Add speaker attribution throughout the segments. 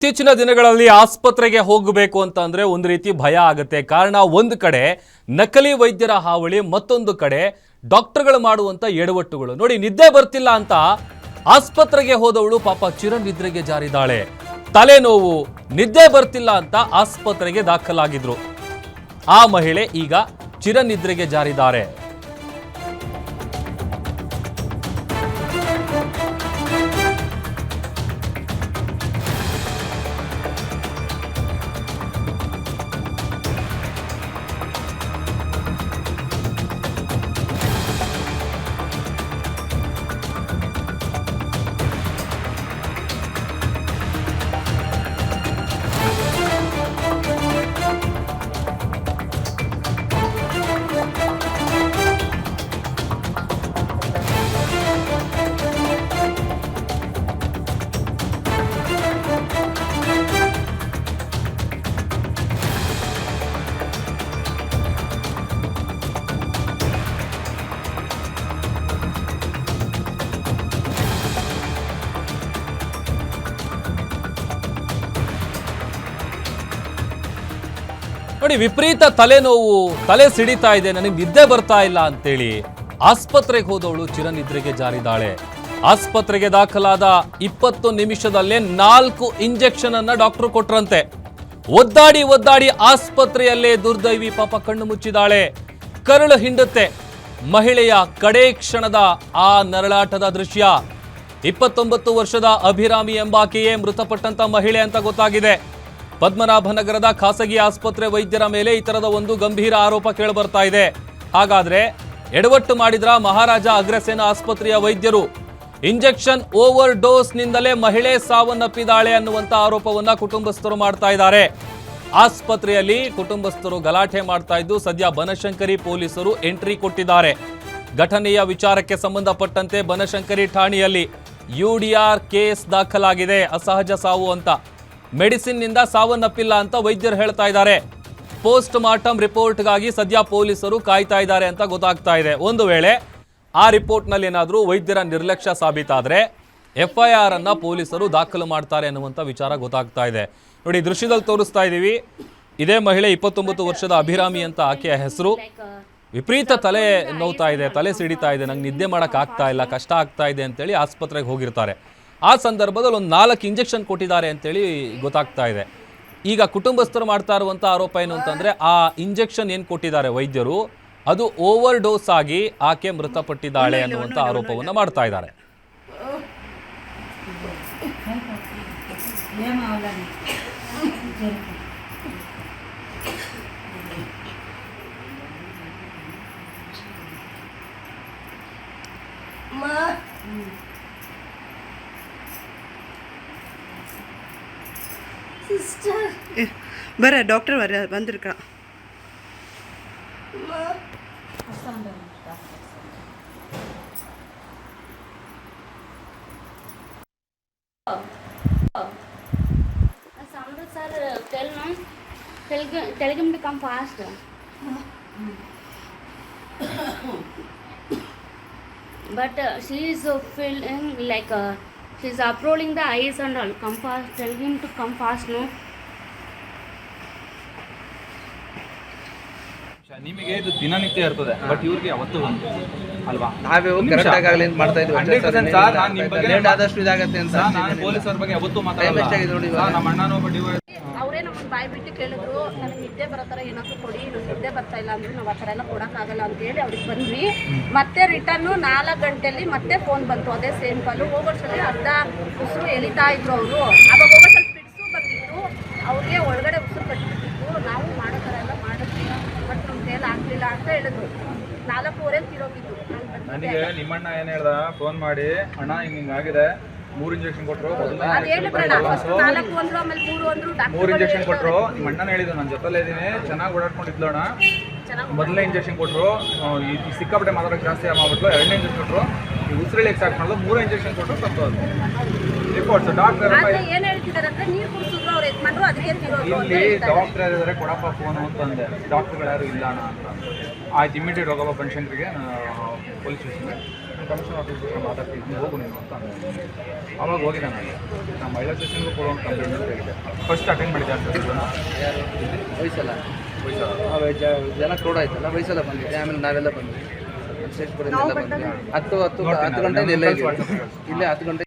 Speaker 1: ಇತ್ತೀಚಿನ ದಿನಗಳಲ್ಲಿ ಆಸ್ಪತ್ರೆಗೆ ಹೋಗಬೇಕು ಅಂತ ಅಂದ್ರೆ ಒಂದು ರೀತಿ ಭಯ ಆಗುತ್ತೆ. ಕಾರಣ ಒಂದು ಕಡೆ ನಕಲಿ ವೈದ್ಯರ ಹಾವಳಿ, ಮತ್ತೊಂದು ಕಡೆ ಡಾಕ್ಟರ್ಗಳು ಮಾಡುವಂತ ಎಡವಟ್ಟುಗಳು. ನೋಡಿ, ನಿದ್ದೆ ಬರ್ತಿಲ್ಲ ಅಂತ ಆಸ್ಪತ್ರೆಗೆ ಹೋದವಳು ಪಾಪ ಚಿರನಿದ್ರೆಗೆ ಜಾರಿದಾಳೆ. ತಲೆನೋವು, ನಿದ್ದೆ ಬರ್ತಿಲ್ಲ ಅಂತ ಆಸ್ಪತ್ರೆಗೆ ದಾಖಲಾಗಿದ್ರು. ಆ ಮಹಿಳೆ ಈಗ ಚಿರನಿದ್ರೆಗೆ ಜಾರಿದ್ದಾರೆ. ನೋಡಿ, ವಿಪರೀತ ತಲೆನೋವು, ತಲೆ ಸಿಡಿತಾ ಇದೆ, ನನಗೆ ನಿದ್ದೆ ಬರ್ತಾ ಇಲ್ಲ ಅಂತೇಳಿ ಆಸ್ಪತ್ರೆಗೆ ಹೋದವಳು ಚಿರನಿದ್ರೆಗೆ ಜಾರಿದಾಳೆ. ಆಸ್ಪತ್ರೆಗೆ ದಾಖಲಾದ 20 ನಿಮಿಷದಲ್ಲೇ 4 ಇಂಜೆಕ್ಷನ್ ಅನ್ನ ಡಾಕ್ಟರ್ ಕೊಟ್ರಂತೆ. ಒದ್ದಾಡಿ ಒದ್ದಾಡಿ ಆಸ್ಪತ್ರೆಯಲ್ಲೇ ದುರ್ದೈವಿ ಪಾಪ ಕಣ್ಣು ಮುಚ್ಚಿದಾಳೆ. ಕರುಳು ಹಿಂಡುತ್ತೆ. ಮಹಿಳೆಯ ಕಡೇ ಕ್ಷಣದ ಆ ನರಳಾಟದ ದೃಶ್ಯ. 29 ವರ್ಷದ ಅಭಿರಾಮಿ ಎಂಬಾಕೆಯೇ ಮೃತಪಟ್ಟಂತ ಮಹಿಳೆ ಅಂತ ಗೊತ್ತಾಗಿದೆ. ಪದ್ಮನಾಭನಗರದ ಖಾಸಗಿ ಆಸ್ಪತ್ರೆ ವೈದ್ಯರ ಮೇಲೆ ಈ ತರದ ಒಂದು ಗಂಭೀರ ಆರೋಪ ಕೇಳಿಬರ್ತಾ ಇದೆ. ಹಾಗಾದ್ರೆ ಎಡವಟ್ಟು ಮಾಡಿದ್ರ ಮಹಾರಾಜ ಅಗ್ರಸೇನಾ ಆಸ್ಪತ್ರೆಯ ವೈದ್ಯರು? ಇಂಜೆಕ್ಷನ್ ಓವರ್ ಡೋಸ್ ನಿಂದಲೇ ಮಹಿಳೆ ಸಾವನ್ನಪ್ಪಿದಾಳೆ ಅನ್ನುವಂತ ಆರೋಪವನ್ನ ಕುಟುಂಬಸ್ಥರು ಮಾಡ್ತಾ ಇದ್ದಾರೆ. ಆಸ್ಪತ್ರೆಯಲ್ಲಿ ಕುಟುಂಬಸ್ಥರು ಗಲಾಟೆ ಮಾಡ್ತಾ ಇದ್ದು ಸದ್ಯ ಬನಶಂಕರಿ ಪೊಲೀಸರು ಎಂಟ್ರಿ ಕೊಟ್ಟಿದ್ದಾರೆ. ಘಟನೆಯ ವಿಚಾರಕ್ಕೆ ಸಂಬಂಧಪಟ್ಟಂತೆ ಬನಶಂಕರಿ ಠಾಣೆಯಲ್ಲಿ ಯುಡಿಆರ್ ಕೇಸ್ ದಾಖಲಾಗಿದೆ. ಅಸಹಜ ಸಾವು ಅಂತ, ಮೆಡಿಸಿನ್ ನಿಂದ ಸಾವನ್ನಪ್ಪಿಲ್ಲ ಅಂತ ವೈದ್ಯರು ಹೇಳ್ತಾ ಇದ್ದಾರೆ. ಪೋಸ್ಟ್ ಮಾರ್ಟಮ್ ರಿಪೋರ್ಟ್ಗಾಗಿ ಸದ್ಯ ಪೊಲೀಸರು ಕಾಯ್ತಾ ಇದ್ದಾರೆ ಅಂತ ಗೊತ್ತಾಗ್ತಾ ಇದೆ. ಒಂದು ವೇಳೆ ಆ ರಿಪೋರ್ಟ್ನಲ್ಲಿ ಏನಾದರೂ ವೈದ್ಯರ ನಿರ್ಲಕ್ಷ್ಯ ಸಾಬೀತಾದ್ರೆ FIR ಅನ್ನ ಪೊಲೀಸರು ದಾಖಲು ಮಾಡ್ತಾರೆ ಅನ್ನುವಂಥ ವಿಚಾರ ಗೊತ್ತಾಗ್ತಾ ಇದೆ. ನೋಡಿ, ದೃಶ್ಯದಲ್ಲಿ ತೋರಿಸ್ತಾ ಇದ್ದೀವಿ. ಇದೇ ಮಹಿಳೆ 29 ವರ್ಷದ ಅಭಿರಾಮಿ ಅಂತ ಆಕೆಯ ಹೆಸರು. ವಿಪರೀತ ತಲೆ ನೋವ್ತಾ ಇದೆ, ತಲೆ ಸಿಡಿತಾ ಇದೆ, ನಂಗೆ ನಿದ್ದೆ ಮಾಡಕ್ ಆಗ್ತಾ ಇಲ್ಲ, ಕಷ್ಟ ಆಗ್ತಾ ಇದೆ ಅಂತೇಳಿ ಆಸ್ಪತ್ರೆಗೆ ಹೋಗಿರ್ತಾರೆ. ಆ ಸಂದರ್ಭದಲ್ಲಿ ಒಂದು 4 ಇಂಜೆಕ್ಷನ್ ಕೊಟ್ಟಿದ್ದಾರೆ ಅಂತೇಳಿ ಗೊತ್ತಾಗ್ತಾ ಇದೆ. ಈಗ ಕುಟುಂಬಸ್ಥರು ಮಾಡ್ತಾ ಇರುವಂಥ ಆರೋಪ ಏನು ಅಂತಂದ್ರೆ, ಆ ಇಂಜೆಕ್ಷನ್ ಏನು ಕೊಟ್ಟಿದ್ದಾರೆ ವೈದ್ಯರು, ಅದು ಓವರ್ ಡೋಸ್ ಆಗಿ ಆಕೆ ಮೃತಪಟ್ಟಿದ್ದಾಳೆ ಅನ್ನುವಂಥ ಆರೋಪವನ್ನು ಮಾಡ್ತಾ ಇದ್ದಾರೆ.
Speaker 2: வர டாக்டர் வர வந்திருக்கா.
Speaker 3: Tell him to come fast. But she is feeling like she's uploading the eyes and all. Come fast. Tell him to come fast, no?
Speaker 4: ನಿಮಗೆ ಇದು ದಿನನಿತ್ಯ ಇರ್ತದೆ, ಬಟ್ ಇವ್ರಿಗೆ ಯಾವತ್ತೂ ಒಂದು ಅಲ್ವಾ?
Speaker 5: ನಾವೇ ಕರೆಕ್ಟ್ ಆಗಲಿ ಅಂತ ಮಾಡ್ತಾ ಇದ್ವಿ.
Speaker 4: 100% ಸರ್, ನಾನು ನಿಮ್ಮ ಬಗ್ಗೆ
Speaker 5: ಆದಷ್ಟು ಇದಾಗತ್ತೆ ಅಂತ
Speaker 4: ನಾನು ಪೊಲೀಸರ ಬಗ್ಗೆ ಯಾವತ್ತೂ ಮಾತಾಡಲ್ಲ. ನಮ್ಮ ಅಣ್ಣನೋ
Speaker 3: ಅವರೇ ನಮ್ಮನ್ನು ಬಾಯಿ ಬಿಟ್ಟು ಕೇಳಿದ್ರು, ನನಗೆ ನಿದ್ದೆ ಬರೋ ಥರ ಏನಾದ್ರು ಕೊಡಿ, ನನಗೆ ನಿದ್ದೆ ಬರ್ತಾ ಇಲ್ಲ ಅಂದ್ರೆ ನಾವು ಆ ಥರ ಎಲ್ಲ ಕೊಡೋಕ್ಕಾಗಲ್ಲ ಅಂತೇಳಿ ಅವ್ರಿಗೆ ಬಂದ್ವಿ. ಮತ್ತೆ ರಿಟರ್ನು 4 ಗಂಟೆಯಲ್ಲಿ ಮತ್ತೆ ಫೋನ್ ಬಂತು, ಅದೇ ಸೇಮ್ ಕಾಲು. ಹೋಗೋಷ್ಟರಲ್ಲಿ ಅರ್ಧ ಉಸಿರು ಎಳಿತಾ ಇದ್ರು ಅವರು. ಆವಾಗ ಹೋಗೋಷ್ಟಲ್ಲಿ ಪಿಡ್ಸು ಬಂದಿತ್ತು, ಅವ್ರಿಗೆ ಒಳಗಡೆ ಉಸಿರು ಕಟ್ಟಿಬಿಟ್ಟಿತ್ತು. ನಾವು ಮಾಡೋ ಥರ ಎಲ್ಲ ಮಾಡಿದ್ವಿ, ಬಟ್ ನಮ್ಮ ಕೈಯಲ್ಲಿ ಆಗಲಿಲ್ಲ ಅಂತ ಹೇಳಿದ್ರು. 4:15 ತೀರೋಗಿದ್ದು.
Speaker 4: ನನಗೆ ನಿಮ್ಮಣ್ಣ ಏನು ಹೇಳ್ದ, ಫೋನ್ ಮಾಡಿ, ಅಣ್ಣ ಹಿಂಗಾಗಿದೆ, 3 ಇಂಜೆಕ್ಷನ್ ಕೊಟ್ಟರು.
Speaker 3: 4 ಅಂದ್ರು, ಆಮೇಲೆ 3 ಅಂದ್ರು.
Speaker 4: 3 ಇಂಜೆಕ್ಷನ್ ಕೊಟ್ಟರು. ನಿಮ್ಮ ಅಣ್ಣನ ಹೇಳಿದ್ರು, ನಾನು ಜೊತೆಲೇ ಇದ್ದೀನಿ, ಚೆನ್ನಾಗಿ ಓಡಾಡ್ಕೊಂಡಿದ್ಲು ಅಣ್ಣ. ಮೊದಲನೇ ಇಂಜೆಕ್ಷನ್ ಕೊಟ್ಟರು, ಈ ಸಿಕ್ಕಾಪಟ್ಟೆ ಮಾತಾಡೋಕೆ ಜಾಸ್ತಿ ಮಾಡ್ಬಿಟ್ಲು. 2ನೇ ಇಂಜೆಕ್ಷನ್ ಕೊಟ್ಟರು, ಈ ಉಸಿರಲ್ಲಿ ಸ್ಟಾರ್ಟ್ ಮಾಡಿದ್ರು. 3 ಇಂಜೆಕ್ಷನ್ ಕೊಟ್ಟರು, ಸತ್ತು ಅದು ರಿಪೋರ್ಟ್ಸ್. ಡಾಕ್ಟರ್
Speaker 3: ಏನು ಹೇಳ್ತಿದ್ದಾರೆ ಅಂದ್ರೆ, ನೀರು ಕುಡಿಸಿದ್ರು ಅವ್ರು ಯಜಮಾನ್ರು, ಅದಕ್ಕೆ
Speaker 4: ಇಲ್ಲಿ ಡಾಕ್ಟರ್ ಯಾರಿದ್ದಾರೆ ಕೊಡಪ್ಪ ಫೋನು ಅಂತಂದೆ. ಡಾಕ್ಟರ್ಗಳು ಯಾರು ಇಲ್ಲ ಅಣ್ಣ ಅಂತ. ಆಯ್ತು, ಇಮಿಡಿಯೇಟ್ ಹೋಗಪ್ಪ ಬನಶಂಕರಿಗೆ, ಪೊಲೀಸ್ ಸ್ಟೇಷನ್ಗೆ. ಕಮಿಷನ್ ಆಫೀಸ್ ಹತ್ರ ಮಾತಾಡ್ತಿದ್ದೀನಿ, ಹೋಗು ನೀನು ಅಂತ ಅಂದೆ. ಆವಾಗ ಹೋಗಿದ್ದೆ ನಾನು. ನಮ್ಮ ಮಹಿಳಾ ಸ್ಟೇಷನ್ಗೂ ಕೊಡೋ ಒಂದು ಕಂಪ್ಲೇಂಟ್ ಅಂತ ಹೇಳಿದೆ. ಫಸ್ಟ್ ಅಟೆಂಡ್ ಮಾಡಿದ್ದೆ ಅಂತ
Speaker 5: ವಯಸ್ಸಲ್ಲ ಜನ ಕ್ರೌಡ್ ಆಯ್ತಲ್ಲ, ವಯಸ್ಸೆಲ್ಲ ಬಂದಿದೆ. ಆಮೇಲೆ ನಾವೆಲ್ಲ ಬಂದ್ವಿ, ವಿಶೇಷಪುರದಿಂದ ಬಂದ್ವಿ. 10 ಗಂಟೆ ಇಲ್ಲೇ 10 ಗಂಟೆ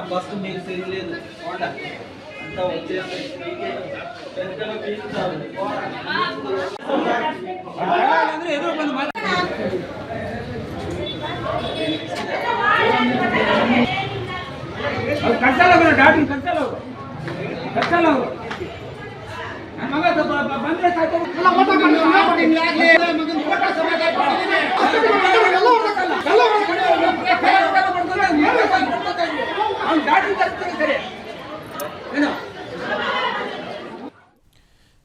Speaker 6: ఫస్ట్ మీరు తెలియలేదు అంతా వచ్చేసి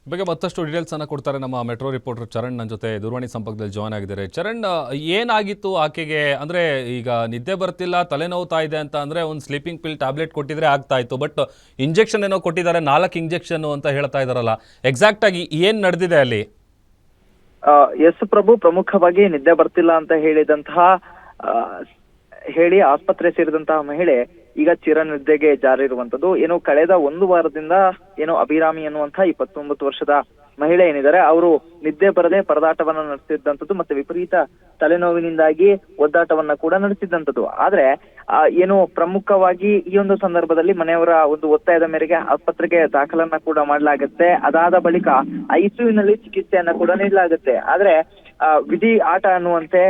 Speaker 1: ಬಗ್ಗೆ ಮತ್ತಷ್ಟು ಡೀಟೇಲ್ಸ್ ಅನ್ನ ಕೊಡ್ತಾರೆ ನಮ್ಮ ಮೆಟ್ರೋ ರಿಪೋರ್ಟರ್ ಚರಣ್ ನನ್ನ ಜೊತೆ ದೂರವಾಣಿ ಸಂಪರ್ಕದಲ್ಲಿ ಜಾಯ್ನ್ ಆಗಿದ್ದಾರೆ. ಚರಣ್, ಏನಾಗಿತ್ತು ಆಕೆಗೆ? ಅಂದ್ರೆ ಈಗ ನಿದ್ದೆ ಬರ್ತಿಲ್ಲ, ತಲೆನೋವ್ತಾ ಇದೆ ಅಂತ ಅಂದ್ರೆ ಒಂದು ಸ್ಲೀಪಿಂಗ್ ಪಿಲ್ ಟ್ಯಾಬ್ಲೆಟ್ ಕೊಟ್ಟಿದ್ರೆ ಆಗ್ತಾ ಇತ್ತು. ಬಟ್ ಇಂಜೆಕ್ಷನ್ ಏನೋ ಕೊಟ್ಟಿದ್ದಾರೆ, 4 ಇಂಜೆಕ್ಷನ್ ಅಂತ ಹೇಳ್ತಾ ಇದಾರಲ್ಲ, ಎಕ್ಸಾಕ್ಟ್ ಆಗಿ ಏನ್ ನಡೆದಿದೆ ಅಲ್ಲಿ?
Speaker 7: ಎಸ್ ಪ್ರಭು, ಪ್ರಮುಖವಾಗಿ ನಿದ್ದೆ ಬರ್ತಿಲ್ಲ ಅಂತ ಹೇಳಿ ಆಸ್ಪತ್ರೆ ಸೇರಿದಂತಹ ಮಹಿಳೆ ಈಗ ಚಿರನಿದ್ದೆಗೆ ಜಾರಿರುವಂತದ್ದು. ಏನು ಕಳೆದ 1 ವಾರದಿಂದ ಅಭಿರಾಮಿ ಅನ್ನುವಂತಹ 29 ವರ್ಷದ ಮಹಿಳೆ ಏನಿದ್ದಾರೆ, ಅವರು ನಿದ್ದೆ ಬರದೆ ಪರದಾಟವನ್ನ ನಡೆಸಿದ್ದಂಥದ್ದು ಮತ್ತೆ ವಿಪರೀತ ತಲೆನೋವಿನಿಂದಾಗಿ ಒದ್ದಾಟವನ್ನ ಕೂಡ ನಡೆಸಿದ್ದಂಥದ್ದು. ಆದ್ರೆ ಪ್ರಮುಖವಾಗಿ ಈ ಒಂದು ಸಂದರ್ಭದಲ್ಲಿ ಮನೆಯವರ ಒಂದು ಒತ್ತಾಯದ ಮೇರೆಗೆ ಆಸ್ಪತ್ರೆಗೆ ದಾಖಲನ್ನ ಕೂಡ ಮಾಡಲಾಗುತ್ತೆ. ಅದಾದ ಬಳಿಕ ಐಸಿಯುನಲ್ಲಿ ಚಿಕಿತ್ಸೆಯನ್ನ ಕೂಡ ನೀಡಲಾಗುತ್ತೆ. ಆದ್ರೆ ವಿಧಿ ಆಟ ಅನ್ನುವಂತೆ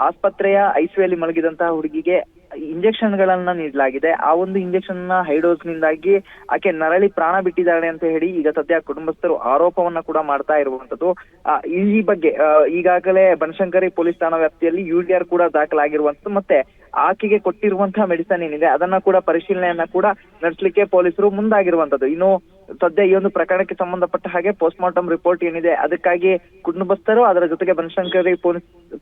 Speaker 7: ಆಸ್ಪತ್ರೆಯ ಐಸಿಯುಯಲ್ಲಿ ಮಲಗಿದಂತಹ ಹುಡುಗಿಗೆ ಇಂಜೆಕ್ಷನ್ ಗಳನ್ನ ನೀಡಲಾಗಿದೆ. ಆ ಒಂದು ಇಂಜೆಕ್ಷನ್ ನ ಹೈಡೋಸ್ ನಿಂದಾಗಿ ಆಕೆ ನರಳಿ ಪ್ರಾಣ ಬಿಟ್ಟಿದ್ದಾಳೆ ಅಂತ ಹೇಳಿ ಈಗ ಸದ್ಯ ಕುಟುಂಬಸ್ಥರು ಆರೋಪವನ್ನ ಕೂಡ ಮಾಡ್ತಾ ಇರುವಂತದ್ದು. ಈ ಬಗ್ಗೆ ಈಗಾಗಲೇ ಬನಶಂಕರಿ ಪೊಲೀಸ್ ಠಾಣಾ ವ್ಯಾಪ್ತಿಯಲ್ಲಿ UDR ಕೂಡ ದಾಖಲಾಗಿರುವಂತದ್ದು. ಮತ್ತೆ ಆಕೆಗೆ ಕೊಟ್ಟಿರುವಂತಹ ಮೆಡಿಸನ್ ಏನಿದೆ ಅದನ್ನ ಕೂಡ ಪರಿಶೀಲನೆಯನ್ನ ಕೂಡ ನಡೆಸಲಿಕ್ಕೆ ಪೊಲೀಸರು ಮುಂದಾಗಿರುವಂತದ್ದು. ಇನ್ನು ಸದ್ಯ ಈ ಒಂದು ಪ್ರಕರಣಕ್ಕೆ ಸಂಬಂಧಪಟ್ಟ ಹಾಗೆ ಪೋಸ್ಟ್ ಮಾರ್ಟಮ್ ರಿಪೋರ್ಟ್ ಏನಿದೆ ಅದಕ್ಕಾಗಿ ಕುಟುಂಬಸ್ಥರು ಅದರ ಜೊತೆಗೆ ಬನಶಂಕರಿ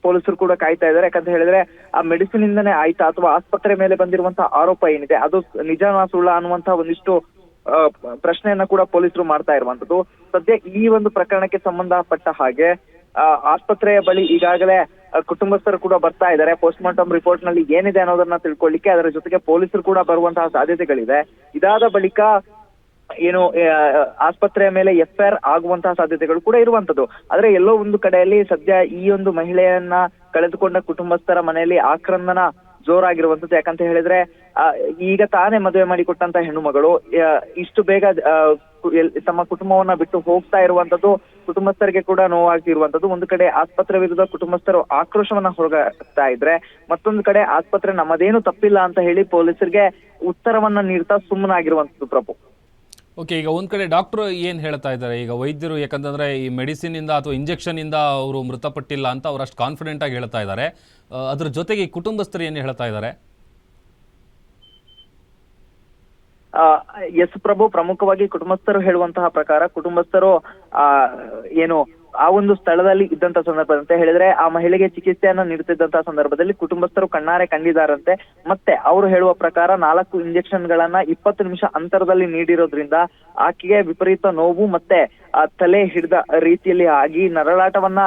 Speaker 7: ಪೊಲೀಸರು ಕೂಡ ಕಾಯ್ತಾ ಇದ್ದಾರೆ. ಯಾಕಂತ ಹೇಳಿದ್ರೆ ಆ ಮೆಡಿಸಿನ್ ಇಂದನೇ ಆಯ್ತಾ ಅಥವಾ ಆಸ್ಪತ್ರೆ ಮೇಲೆ ಬಂದಿರುವಂತಹ ಆರೋಪ ಏನಿದೆ ಅದು ನಿಜನಾ ಸುಳ್ಳ ಅನ್ನುವಂತಹ ಒಂದಿಷ್ಟು ಪ್ರಶ್ನೆಯನ್ನ ಕೂಡ ಪೊಲೀಸರು ಮಾಡ್ತಾ ಇರುವಂತದ್ದು. ಸದ್ಯ ಈ ಒಂದು ಪ್ರಕರಣಕ್ಕೆ ಸಂಬಂಧಪಟ್ಟ ಹಾಗೆ ಆಸ್ಪತ್ರೆಯ ಬಳಿ ಈಗಾಗಲೇ ಕುಟುಂಬಸ್ಥರು ಕೂಡ ಬರ್ತಾ ಇದ್ದಾರೆ. ಪೋಸ್ಟ್ ಮಾರ್ಟಮ್ ರಿಪೋರ್ಟ್ ನಲ್ಲಿ ಏನಿದೆ ಅನ್ನೋದನ್ನ ತಿಳ್ಕೊಳ್ಳಿಕ್ಕೆ ಅದರ ಜೊತೆಗೆ ಪೊಲೀಸರು ಕೂಡ ಬರುವಂತಹ ಸಾಧ್ಯತೆಗಳಿದೆ. ಇದಾದ ಬಳಿಕ ಆಸ್ಪತ್ರೆಯ ಮೇಲೆ FIR ಆಗುವಂತಹ ಸಾಧ್ಯತೆಗಳು ಕೂಡ ಇರುವಂತದ್ದು. ಆದ್ರೆ ಎಲ್ಲೋ ಒಂದು ಕಡೆಯಲ್ಲಿ ಸದ್ಯ ಈ ಒಂದು ಮಹಿಳೆಯನ್ನ ಕಳೆದುಕೊಂಡ ಕುಟುಂಬಸ್ಥರ ಮನೆಯಲ್ಲಿ ಆಕ್ರಂದನ ಜೋರಾಗಿರುವಂತದ್ದು. ಯಾಕಂತ ಹೇಳಿದ್ರೆ ಈಗ ತಾನೇ ಮದುವೆ ಮಾಡಿಕೊಟ್ಟಂತ ಹೆಣ್ಣು ಮಗಳು ಇಷ್ಟು ಬೇಗ ತಮ್ಮ ಕುಟುಂಬವನ್ನ ಬಿಟ್ಟು ಹೋಗ್ತಾ ಇರುವಂತದ್ದು ಕುಟುಂಬಸ್ಥರಿಗೆ ಕೂಡ ನೋವಾಗಿರುವಂತದ್ದು. ಒಂದು ಕಡೆ ಆಸ್ಪತ್ರೆ ವಿರುದ್ಧ ಕುಟುಂಬಸ್ಥರು ಆಕ್ರೋಶವನ್ನ ಹೊರಗಾಗ್ತಾ ಇದ್ರೆ, ಮತ್ತೊಂದು ಕಡೆ ಆಸ್ಪತ್ರೆ ನಮ್ಮದೇನು ತಪ್ಪಿಲ್ಲ ಅಂತ ಹೇಳಿ ಪೊಲೀಸರಿಗೆ ಉತ್ತರವನ್ನ ನೀಡ್ತಾ ಸುಮ್ಮನಾಗಿರುವಂತದ್ದು. ಪ್ರಭು,
Speaker 1: ಓಕೆ, ಈಗ ಒಂದ್ ಕಡೆ ಡಾಕ್ಟರ್ ಏನ್ ಹೇಳ್ತಾ ಇದ್ದಾರೆ ಈಗ ವೈದ್ಯರು? ಯಾಕಂತಂದ್ರೆ ಈ ಮೆಡಿಸಿನ್ ಇಂದ ಅಥವಾ ಇಂಜೆಕ್ಷನ್ ಇಂದ ಅವರು ಮೃತಪಟ್ಟಿಲ್ಲ ಅಂತ ಅವ್ರು ಅಷ್ಟು ಕಾನ್ಫಿಡೆಂಟ್ ಆಗಿ ಹೇಳ್ತಾ ಇದ್ದಾರೆ. ಅದ್ರ ಜೊತೆಗೆ ಕುಟುಂಬಸ್ಥರು ಏನ್ ಹೇಳ್ತಾ ಇದ್ದಾರೆ?
Speaker 7: ಎಸ್ ಪ್ರಭು, ಪ್ರಮುಖವಾಗಿ ಕುಟುಂಬಸ್ಥರು ಹೇಳುವಂತಹ ಪ್ರಕಾರ ಕುಟುಂಬಸ್ಥರು ಆ ಒಂದು ಸ್ಥಳದಲ್ಲಿ ಇದ್ದಂತ ಸಂದರ್ಭ ಅಂತ ಹೇಳಿದ್ರೆ ಆ ಮಹಿಳೆಗೆ ಚಿಕಿತ್ಸೆಯನ್ನ ನೀಡುತ್ತಿದ್ದಂತಹ ಸಂದರ್ಭದಲ್ಲಿ ಕುಟುಂಬಸ್ಥರು ಕಣ್ಣಾರೆ ಕಂಡಿದ್ದಾರಂತೆ. ಮತ್ತೆ ಅವರು ಹೇಳುವ ಪ್ರಕಾರ 4 ಇಂಜೆಕ್ಷನ್ ಗಳನ್ನ 20 ನಿಮಿಷ ಅಂತರದಲ್ಲಿ ನೀಡಿರೋದ್ರಿಂದ ಆಕೆಗೆ ವಿಪರೀತ ನೋವು ಮತ್ತೆ ತಲೆ ಹಿಡಿದ ರೀತಿಯಲ್ಲಿ ಆಗಿ ನರಳಾಟವನ್ನ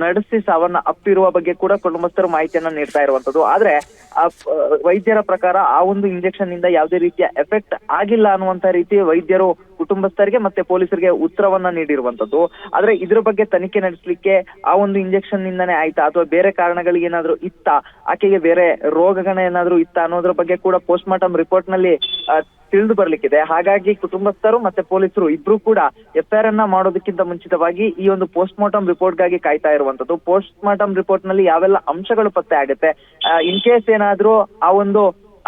Speaker 7: ನಡೆಸಿ ಸಾವನ್ನ ಅಪ್ಪಿರುವ ಬಗ್ಗೆ ಕೂಡ ಕುಟುಂಬಸ್ಥರು ಮಾಹಿತಿಯನ್ನ ನೀಡ್ತಾ ಇರುವಂತದ್ದು. ಆದ್ರೆ ವೈದ್ಯರ ಪ್ರಕಾರ ಆ ಒಂದು ಇಂಜೆಕ್ಷನ್ ಇಂದ ಯಾವುದೇ ರೀತಿಯ ಎಫೆಕ್ಟ್ ಆಗಿಲ್ಲ ಅನ್ನುವಂತ ರೀತಿ ವೈದ್ಯರು ಕುಟುಂಬಸ್ಥರಿಗೆ ಮತ್ತೆ ಪೊಲೀಸರಿಗೆ ಉತ್ತರವನ್ನ ನೀಡಿರುವಂತದ್ದು. ಆದ್ರೆ ಇದ್ರ ಬಗ್ಗೆ ತನಿಖೆ ನಡೆಸಲಿಕ್ಕೆ ಆ ಒಂದು ಇಂಜೆಕ್ಷನ್ ನಿಂದನೇ ಆಯ್ತಾ ಅಥವಾ ಬೇರೆ ಕಾರಣಗಳಿಗೆ ಏನಾದ್ರು ಇತ್ತಾ, ಆಕೆಗೆ ಬೇರೆ ರೋಗಗಳೇನಾದ್ರೂ ಇತ್ತಾ ಅನ್ನೋದ್ರ ಬಗ್ಗೆ ಕೂಡ ಪೋಸ್ಟ್ ಮಾರ್ಟಮ್ ರಿಪೋರ್ಟ್ ನಲ್ಲಿ ತಿಳಿದು ಬರ್ಲಿಕ್ಕಿದೆ. ಹಾಗಾಗಿ ಕುಟುಂಬಸ್ಥರು ಮತ್ತೆ ಪೊಲೀಸರು ಇಬ್ರು ಕೂಡ FIR ಅನ್ನ ಮಾಡೋದಕ್ಕಿಂತ ಮುಂಚಿತವಾಗಿ ಈ ಒಂದು ಪೋಸ್ಟ್ ಮಾರ್ಟಮ್ ರಿಪೋರ್ಟ್ ಗಾಗಿ ಕಾಯ್ತಾ ಇರುವಂತದ್ದು. ಪೋಸ್ಟ್ ಮಾರ್ಟಮ್ ರಿಪೋರ್ಟ್ ನಲ್ಲಿ ಯಾವೆಲ್ಲ ಅಂಶಗಳು ಪತ್ತೆ ಆಗುತ್ತೆ, ಇನ್ ಕೇಸ್ ಏನಾದ್ರೂ ಆ ಒಂದು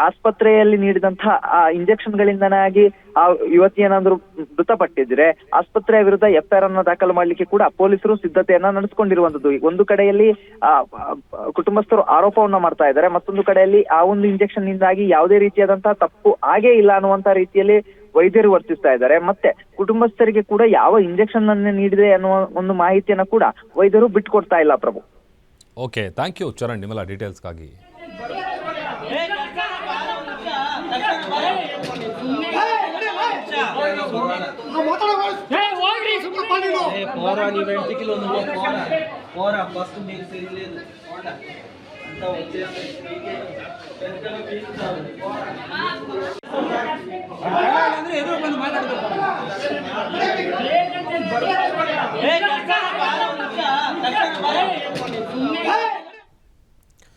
Speaker 7: ಆಸ್ಪತ್ರೆಯಲ್ಲಿ ನೀಡಿದಂತಹ ಇಂಜೆಕ್ಷನ್ ಗಳಿಂದನಾಗಿ ಆ ಯುವತಿ ಏನಾದ್ರು ಮೃತಪಟ್ಟಿದ್ರೆ ಆಸ್ಪತ್ರೆಯ ವಿರುದ್ಧ FIR ಅನ್ನ ದಾಖಲು ಮಾಡ್ಲಿಕ್ಕೆ ಕೂಡ ಪೊಲೀಸರು ಸಿದ್ಧತೆಯನ್ನ ನಡೆಸಿಕೊಂಡಿರುವಂತದ್ದು. ಒಂದು ಕಡೆಯಲ್ಲಿ ಕುಟುಂಬಸ್ಥರು ಆರೋಪವನ್ನ ಮಾಡ್ತಾ ಇದ್ದಾರೆ, ಮತ್ತೊಂದು ಕಡೆಯಲ್ಲಿ ಆ ಒಂದು ಇಂಜೆಕ್ಷನ್ ನಿಂದಾಗಿ ಯಾವುದೇ ರೀತಿಯಾದಂತಹ ತಪ್ಪು ಆಗೇ ಇಲ್ಲ ಅನ್ನುವಂತ ರೀತಿಯಲ್ಲಿ ವೈದ್ಯರು ವರ್ತಿಸ್ತಾ ಇದ್ದಾರೆ. ಮತ್ತೆ ಕುಟುಂಬಸ್ಥರಿಗೆ ಕೂಡ ಯಾವ ಇಂಜೆಕ್ಷನ್ ಅನ್ನ ನೀಡಿದೆ ಅನ್ನುವ ಒಂದು ಮಾಹಿತಿಯನ್ನ ಕೂಡ ವೈದ್ಯರು ಬಿಟ್ಕೊಡ್ತಾ ಇಲ್ಲ. ಪ್ರಭು,
Speaker 1: ಓಕೆ, ಥ್ಯಾಂಕ್ ಯು ಚರಣ್ ನಿಮ್ಮೆಲ್ಲ ಡೀಟೇಲ್ಸ್ಗಾಗಿ.
Speaker 6: పోరా నీ వెంటికి నువ్వు పోరా ఫస్ట్ నీకు తెలియలేదు అంతా వచ్చేస్తాయి ఎదురు పని మాట్లాడుతున్నా